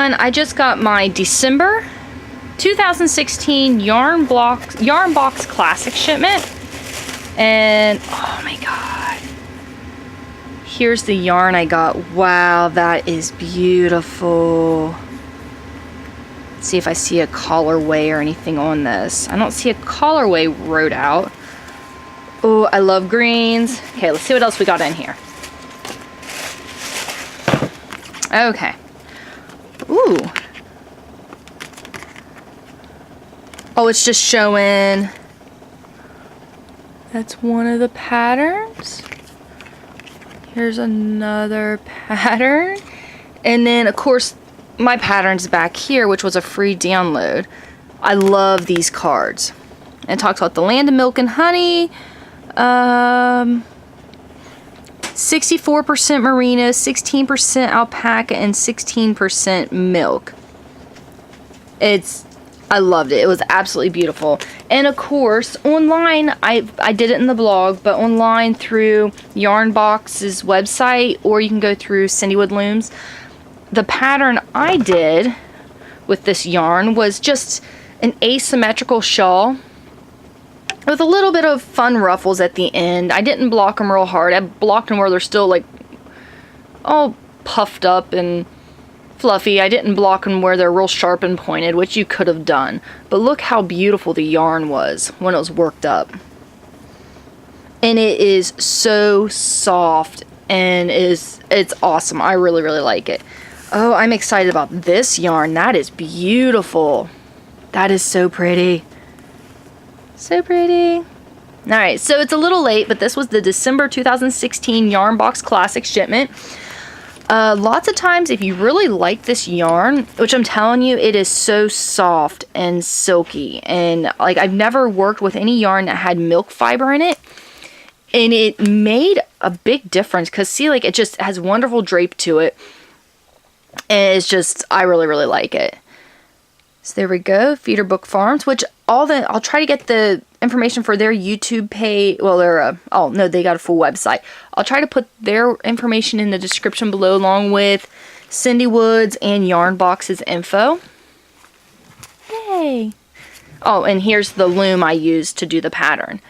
everyone. I just got my December 2016 YarnBox Classic shipment. And oh my god. Here's the yarn I got. Wow, that is beautiful. Let's see if I see a colorway or anything on this. I don't see a colorway wrote out. Oh, I love greens. Okay, let's see what else we got in here. Okay. Ooh. Oh, it's just showing. That's one of the patterns. Here's another pattern. And then, of course, my pattern's back here, which was a free download. I love these cards. It talks about the land of milk and honey. 64% merino, 16% alpaca, and 16% milk. I loved it. It was absolutely beautiful. And of course, online, I did it in the blog, but online through YarnBox's website, or you can go through Cindywood Looms. The pattern I did with this yarn was just an asymmetrical shawl with a little bit of fun ruffles at the end. I didn't block them real hard. I blocked them where they're still like all puffed up and fluffy. I didn't block them where they're real sharp and pointed, which you could have done. But look how beautiful the yarn was when it was worked up. And it is so soft and it's awesome. I really, really like it. Oh, I'm excited about this yarn. That is beautiful. That is so pretty. So pretty. Alright, so it's a little late, but this was the December 2016 YarnBox Classic shipment. Lots of times, if you really like this yarn, which I'm telling you, it is so soft and silky. And like, I've never worked with any yarn that had milk fiber in it. And it made a big difference because see, like, it just has wonderful drape to it. And it's just, I really, really like it. So there we go, Feeder Book Farms, which I'll try to get the information for their YouTube page. Well, oh no, they got a full website. I'll try to put their information in the description below, along with Cindywood's and YarnBox's info. Yay! Oh, and here's the loom I used to do the pattern,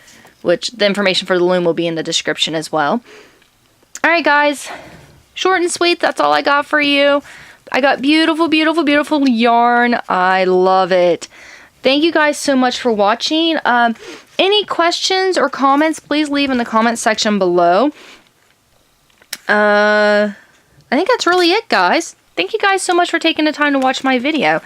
which the information for the loom will be in the description as well. Alright guys, short and sweet, that's all I got for you. I got beautiful, beautiful, beautiful yarn. I love it. Thank you guys so much for watching. Any questions or comments, please leave in the comment section below. I think that's really it, guys. Thank you guys so much for taking the time to watch my video.